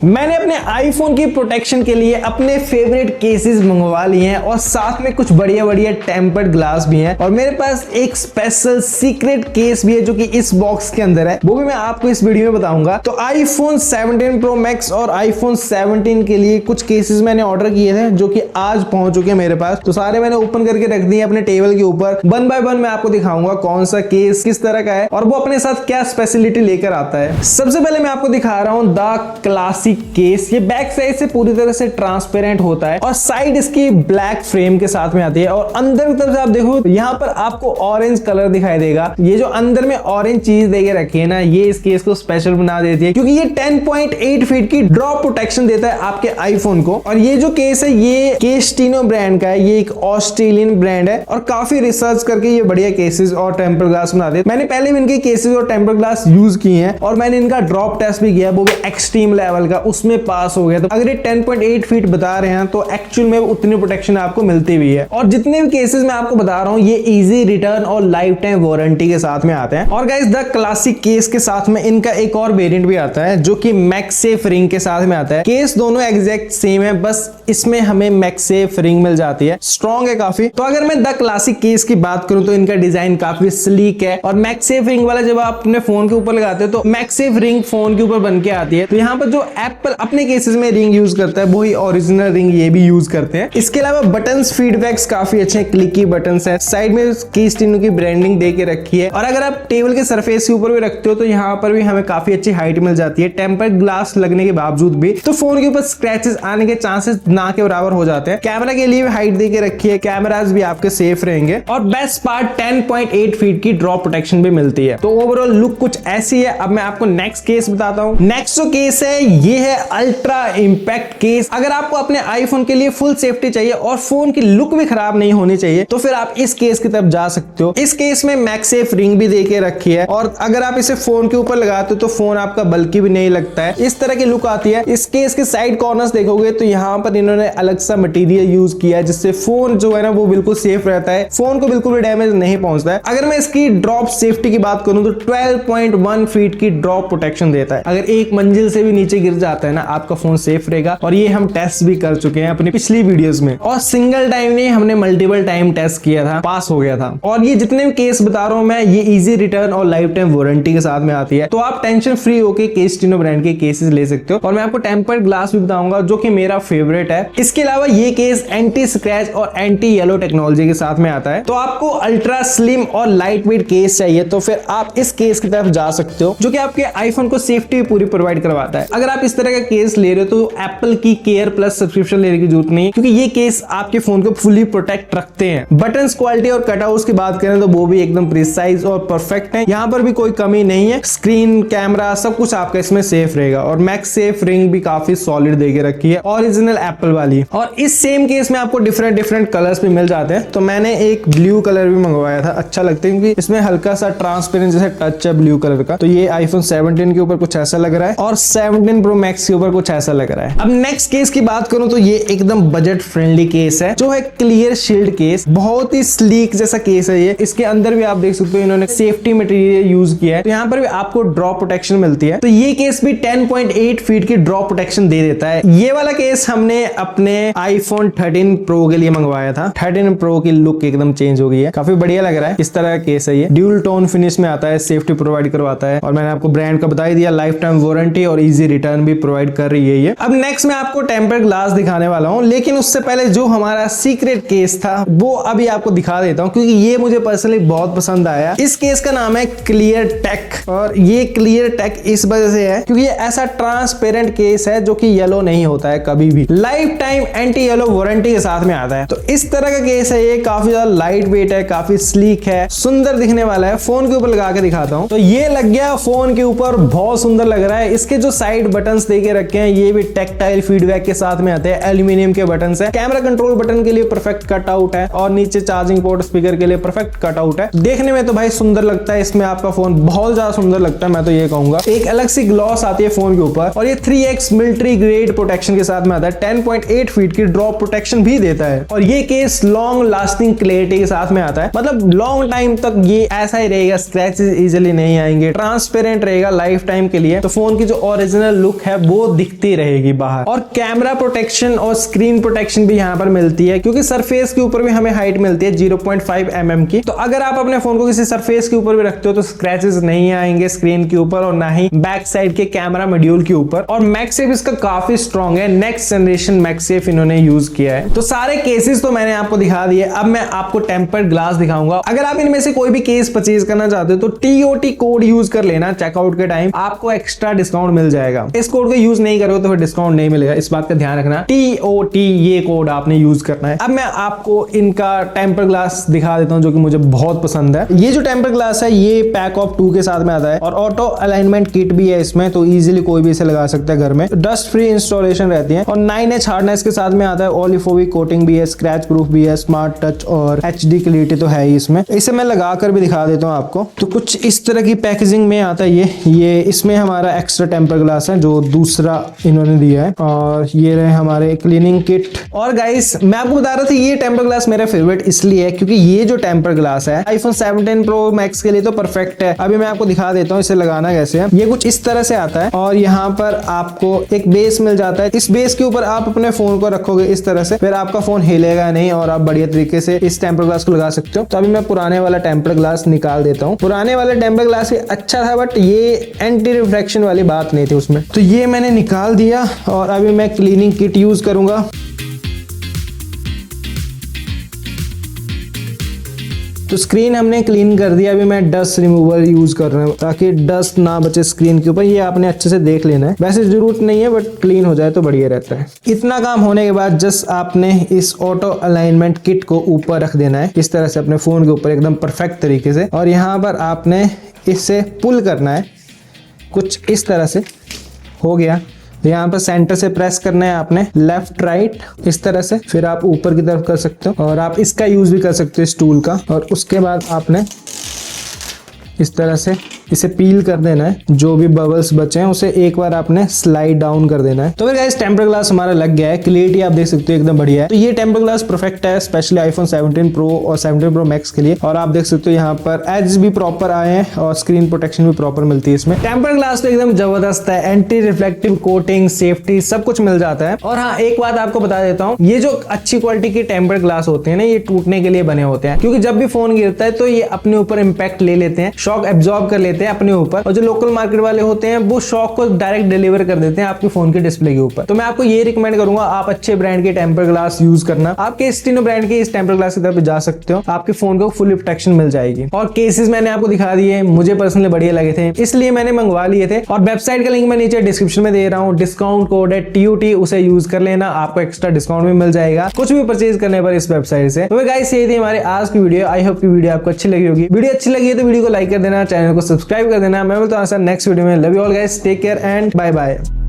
मैंने अपने आईफोन की प्रोटेक्शन के लिए अपने फेवरेट केसेस मंगवा लिए हैं और साथ में कुछ बढ़िया बढ़िया टेम्पर्ड ग्लास भी हैं और मेरे पास एक स्पेशल सीक्रेट केस भी है जो कि इस बॉक्स के अंदर है, वो भी मैं आपको इस वीडियो में बताऊंगा। तो आईफोन 17 प्रो मैक्स और आईफोन 17 के लिए कुछ केसेस मैंने ऑर्डर किए थे जो कि आज पहुंच चुके हैं मेरे पास। तो सारे मैंने ओपन करके रख दिए अपने टेबल के ऊपर। वन बाय वन मैं आपको दिखाऊंगा कौन सा केस किस तरह का है और वो अपने साथ क्या स्पेशलिटी लेकर आता है। सबसे पहले मैं आपको दिखा रहा हूँ द क्लासिक केस। ये बैक साइड से पूरी तरह से ट्रांसपेरेंट होता है और साइड इसकी ब्लैक फ्रेम के साथ में आती है और अंदर की तरफ से आप देखो यहाँ पर आपको ऑरेंज कलर दिखाई देगा। ये जो अंदर में ऑरेंज चीज देके रखी है ना, ये इस केस को स्पेशल बना देती है क्योंकि ये 10.8 फीट की ड्रॉप प्रोटेक्शन देता है आपके आईफोन को। और ये जो केस है ये केस्टिनो ब्रांड का है, ये एक ऑस्ट्रेलियन ब्रांड है और काफी रिसर्च करके ये बढ़िया केसेस और टेम्पर ग्लास बनाते हैं। मैंने पहले भी इनके केसेस और टेम्पर ग्लास यूज किए हैं और मैंने इनका ड्रॉप टेस्ट भी किया, वो भी एक्सट्रीम लेवल का, उसमें पास हो गया। तो अगर ये 10.8 फीट बता रहे हैं तो एक्चुअल में उतनी प्रोटेक्शन आपको मिलती भी है। और जितने भी केसेस मैं आपको बता रहा हूं ये इजी रिटर्न और लाइफ टाइम वारंटी के साथ में आते हैं। और गाइस द क्लासिक केस के साथ में इनका एक और वेरिएंट भी आता है जो कि मैक्सेफ रिंग के साथ में आता है। केस दोनों एग्जैक्ट सेम है, बस इसमें हमें मैक्सेफ रिंग मिल जाती है, स्ट्रॉन्ग है काफी। तो अगर मैं द क्लासिक केस की बात करूं तो इनका डिजाइन काफी स्लीक है और मैक्सेफ रिंग वाला जब आप अपने फोन के ऊपर लगाते हो तो मैक्सेफ रिंग फोन के ऊपर बन के आती है। तो यहाँ पर जो एप्पल अपने केसेस में रिंग यूज करता है वही ओरिजिनल रिंग ये भी यूज करते हैं। इसके अलावा बटन्स फीडबैक्स काफी अच्छे हैं, क्लिकी बटन्स है, साइड में केस्टिनो की ब्रांडिंग दे के रखी है और अगर आप टेबल के सरफेस के ऊपर भी रखते हो तो यहाँ पर भी हमें काफी अच्छी हाइट मिल जाती है। टेम्पर्ड ग्लास लगने के बावजूद भी तो फोन के ऊपर स्क्रैचेस आने के चांसेस ना के बराबर हो जाते हैं। कैमरा के लिए भी हाइट दे के रखी है, कैमरास भी आपके सेफ रहेंगे और बेस्ट पार्ट 10.8 फीट की ड्रॉप प्रोटेक्शन भी मिलती है। तो ओवरऑल लुक कुछ ऐसी है। अब मैं आपको नेक्स्ट केस बताता हूँ। नेक्स्ट जो केस है ये है अल्ट्रा इंपैक्ट केस। अगर आपको अपने आईफोन के लिए फुल सेफ्टी चाहिए और फोन की लुक भी खराब नहीं होनी चाहिए तो फिर आप इस केस की तरफ जा सकते हो। इस केस में मैक्सेफ रिंग भी देके रखी है और अगर आप इसे फोन के ऊपर लगाते हो तो फोन आपका बल्कि भी नहीं लगता है, इस तरह की लुक आती है। इस केस के साइड कॉर्नर्स देखोगे तो यहाँ पर इन्होंने अलग सा मटेरियल यूज किया है जिससे फोन जो है ना वो बिल्कुल सेफ रहता है, फोन को बिल्कुल भी डैमेज नहीं पहुंचता है। अगर मैं इसकी ड्रॉप सेफ्टी की बात करूं तो 12.1 फीट की ड्रॉप प्रोटेक्शन देता है। अगर एक मंजिल से भी नीचे गिर जाता है ना आपका फोन सेफ रहेगा और ये हम टेस्ट भी कर चुके हैं अपनी पिछली वीडियोस में और सिंगल टाइम नहीं हमने मल्टीपल टाइम टेस्ट किया था, पास हो गया था। और ये जितने भी केस बता रहा हूं मैं ये इजी रिटर्न और लाइफ टाइम वारंटी के साथ में आती है। तो आप टेंशन फ्री होके केस्टिनो ब्रांड के केसेस ले सकते हो और मैं आपको टेम्पर्ड ग्लास भी बताऊंगा जो कि मेरा फेवरेट है। इसके अलावा ये केस एंटी स्क्रैच और एंटी येलो टेक्नोलॉजी के साथ में आता है। तो आपको अल्ट्रा स्लिम और लाइट वेट केस चाहिए तो फिर आप इस केस की तरफ जा सकते हो जो कि आपके आईफोन को सेफ्टी पूरी प्रोवाइड करवाता है। अगर आप इस तरह का केस ले रहे हो तो एप्पल की केयर प्लस सब्सक्रिप्शन लेने की जरूरत नहीं है क्योंकि ये केस आपके फोन को फुली प्रोटेक्ट रखते हैं। बटन्स क्वालिटी और कटआउट्स की बात करें तो वो भी एकदम प्रिसाइज और परफेक्ट है, यहाँ पर भी कोई कमी नहीं है। स्क्रीन कैमरा सब कुछ आपका इसमें सेफ रहेगा और मैक्सेफ रिंग भी काफी सॉलिड देके रखी है, ओरिजिनल एप्पल वाली। और इस सेम केस में आपको डिफरेंट कलर्स भी मिल जाते हैं। तो मैंने एक ब्लू कलर भी मंगवाया था, अच्छा लगता है क्योंकि इसमें हल्का सा ट्रांसपेरेंट जैसा टच है ब्लू कलर का। तो ये आईफोन 17 के ऊपर कुछ ऐसा लग रहा है और 17 प्रो मैक्स के ऊपर कुछ ऐसा लग रहा है। अब नेक्स्ट केस की बात करूं तो ये एकदम बजट फ्रेंडली केस है जो है क्लियर शील्ड केस। बहुत ही स्लीक जैसा केस है ये। इसके अंदर भी आप देख सकते हो इन्होंने सेफ्टी मटेरियल यूज किया है तो यहाँ पर भी आपको ड्रॉप प्रोटेक्शन मिलती है। तो ये केस भी 10.8 फीट की ड्रॉप प्रोटेक्शन दे देता है। ये वाला केस हमने अपने आईफोन 13 प्रो के लिए मंगवाया था। 13 प्रो की लुक एकदम चेंज हो गई है, काफी बढ़िया लग रहा है। इस तरह का केस है ये, ड्यूल टोन फिनिश में आता है, सेफ्टी प्रोवाइड करवाता है और मैंने आपको ब्रांड का बता ही दिया, लाइफ टाइम वारंटी और इजी रिटर्न भी प्रोवाइड कर रही है ये। अब नेक्स्ट मैं आपको टेम्पर्ड ग्लास दिखाने वाला हूं लेकिन उससे पहले जो हमारा सीक्रेट केस था वो अभी आपको दिखा देता हूं क्योंकि ये मुझे पर्सनली बहुत पसंद आया। इस केस का नाम है क्लियर टेक और ये क्लियर टेक इस वजह से है क्योंकि ये ऐसा ट्रांसपेरेंट केस है जो कि येलो नहीं होता है कभी भी, life time anti yellow warranty के साथ में आता है। तो इस तरह का केस है ये, काफी ज्यादा लाइट वेट है, काफी स्लीक है, सुंदर दिखने वाला है। फोन के ऊपर लगा के दिखाता हूं तो ये लग गया फोन के ऊपर, बहुत सुंदर लग रहा है। इसके जो साइड बटन्स देके रखे हैं ये भी टेक्टाइल फीडबैक के साथ में आते हैं, एल्यूमिनियम के बटन्स है। कैमरा कंट्रोल बटन के लिए परफेक्ट कट आउट है और नीचे चार्जिंग पोर्ट स्पीकर के लिए परफेक्ट कट आउट है। देखने में तो भाई सुंदर लगता है, इसमें आपका फोन बहुत ज्यादा सुंदर लगता है, मैं तो ये कहूंगा। एक अलग सी ग्लॉस आती है फोन के ऊपर और ये 3x मिलिट्री ग्रेड प्रोटेक्शन के साथ में आता है। 10.8 फीट की ड्रॉप प्रोटेक्शन भी देता है और ये केस लॉन्ग लास्टिंग क्लैरिटी के साथ में आता है, मतलब लॉन्ग टाइम तक ये ऐसा ही रहेगा, स्क्रैचेस इजीली नहीं आएंगे, ट्रांसपेरेंट रहेगा लाइफ टाइम के लिए। तो फोन की जो ओरिजिनल लुक है है वो दिखती रहेगी बाहर। और कैमरा प्रोटेक्शन और स्क्रीन प्रोटेक्शन भी यहाँ पर मिलती है, क्योंकि सरफेस के ऊपर भी हमें हाइट मिलती है 0.5 mm की। तो अगर आप अपने फोन को किसी सरफेस के ऊपर भी रखते हो तो स्क्रैचेस नहीं आएंगे स्क्रीन के ऊपर और ना ही बैक साइड के कैमरा मॉड्यूल के ऊपर। और मैगसेफ इसका काफी स्ट्रॉन्ग है, नेक्स्ट जनरेशन मैगसेफ इन्होंने यूज किया है। तो सारे केसेस तो मैंने आपको दिखा दिए, अब मैं आपको टेम्पर्ड ग्लास दिखाऊंगा। अगर आप इनमें से कोई भी केस परचेज करना चाहते हो तो TOT कोड यूज कर लेना चेकआउट के टाइम, आपको एक्स्ट्रा डिस्काउंट मिल जाएगा। इस कोड को यूज नहीं करोगे तो फिर डिस्काउंट नहीं मिलेगा, इस बात का ध्यान रखना। TOT ये कोड आपने यूज करना है। अब मैं आपको इनका टेम्पर्ड ग्लास दिखा देता हूं जो कि मुझे बहुत पसंद है। ये जो टेम्पर्ड ग्लास है ये पैक ऑफ 2 के साथ में आता है और ऑटो अलाइनमेंट किट भी है इसमें, तो इजीली कोई भी इसे लगा सकता है घर में। डस्ट फ्री इंस्टॉलेशन रहती है और 9H हार्डनेस के साथ में आता है। ओलिफोबिक कोटिंग भी है, स्क्रैच प्रूफ भी है, स्मार्ट टच और HD क्लियरिटी तो है ही इसमें। इसे मैं लगा कर भी दिखा देता हूँ आपको। तो कुछ इस तरह की पैकेजिंग में आता है ये इसमें हमारा एक्स्ट्रा टेम्पर्ड ग्लास है जो दूसरा इन्होंने दिया है, और ये रहे हमारे क्लीनिंग किट। और गाइस मैं आपको बता रहा था ये टेम्पर्ड ग्लास मेरा फेवरेट इसलिए है क्योंकि ये जो टेम्पर्ड ग्लास है iPhone 17 Pro Max के लिए तो परफेक्ट है। अभी मैं आपको दिखा देता हूँ इसे लगाना कैसे है। ये कुछ इस तरह से आता है और यहाँ पर आपको एक बेस मिल जाता है। इस बेस के ऊपर आप अपने फोन को रखोगे इस तरह से, फिर आपका फोन हिलेगा नहीं और आप बढ़िया तरीके से इस टेम्पर्ड ग्लास को लगा सकते हो। तो अभी मैं पुराने वाला टेम्पर्ड ग्लास निकाल देता हूँ। पुराने वाले टेम्पर्ड ग्लास अच्छा था बट ये एंटी रिफ्लेक्शन वाली बात नहीं थी उसमें, तो ये मैंने निकाल दिया और अभी मैं क्लीनिंग किट यूज करूंगा। तो स्क्रीन हमने क्लीन कर दिया, अभी मैं डस्ट रिमूवर यूज कर रहा हूँ ताकि डस्ट ना बचे स्क्रीन के ऊपर। ये आपने अच्छे से देख लेना है, वैसे जरूरत नहीं है बट क्लीन हो जाए तो बढ़िया रहता है। इतना काम होने के बाद जस्ट आपने इस ऑटो अलाइनमेंट किट को ऊपर रख देना है इस तरह से अपने फोन के ऊपर एकदम परफेक्ट तरीके से, और यहाँ पर आपने इससे पुल करना है कुछ इस तरह से। हो गया, तो यहाँ पर सेंटर से प्रेस करना है आपने, लेफ्ट राइट इस तरह से, फिर आप ऊपर की तरफ कर सकते हो और आप इसका यूज भी कर सकते हो इस टूल का। और उसके बाद आपने इस तरह से इसे पील कर देना है, जो भी बबल्स बचे हैं उसे एक बार आपने स्लाइड डाउन कर देना है। तो फिर गाइस टेम्पर्ड ग्लास हमारा लग गया है, क्लियरिटी आप देख सकते हो एकदम बढ़िया है। तो ये टेम्पर्ड ग्लास परफेक्ट है स्पेशली iPhone 17 Pro और 17 Pro Max के लिए। और आप देख सकते हो यहाँ पर एज भी प्रॉपर आए हैं और स्क्रीन प्रोटेक्शन भी प्रॉपर मिलती है इसमें। टेम्पर्ड ग्लास तो एकदम जबरदस्त है, एंटी रिफ्लेक्टिव कोटिंग, सेफ्टी सब कुछ मिल जाता है। और हाँ एक बात आपको बता देता हूँ, ये जो अच्छी क्वालिटी के टेम्पर्ड ग्लास होते हैं ना ये टूटने के लिए बने होते हैं, क्योंकि जब भी फोन गिरता है तो ये अपने ऊपर इम्पैक्ट ले लेते हैं, शॉक एब्जॉर्ब कर लेते हैं अपने ऊपर, और जो लोकल मार्केट वाले होते हैं वो शॉक को डायरेक्ट डिलीवर कर देते हैं आपके फोन के डिस्प्ले के ऊपर। तो मैं आपको ये रिकमेंड करूंगा आप अच्छे ब्रांड के टेम्पर्ड ग्लास यूज करना। आपके स्टीनो ब्रांड के इस टेम्पर्ड ग्लास की तरफ जा सकते हो, आपके फोन को फुल प्रोटेक्शन मिल जाएगी। और केसेस मैंने आपको दिखा दिए, मुझे पर्सनली बढ़िया लगे थे इसलिए मैंने मंगवा लिए थे। और वेबसाइट का लिंक मैं नीचे डिस्क्रिप्शन में दे रहा हूँ, डिस्काउंट कोड है TOT, उसे यूज कर लेना, आपको एक्स्ट्रा डिस्काउंट भी मिल जाएगा कुछ भी परचेज करने पर इस वेबसाइट से। तो गाइस यही थी हमारे आज की वीडियो। आई होप की वीडियो आपको अच्छी लगी होगी। वीडियो अच्छी लगी है तो वीडियो को लाइक कर देना, चैनल को सब्सक्राइब कर देना। मैं मिलता हूं नेक्स्ट वीडियो में। Love you all guys, take care and bye bye.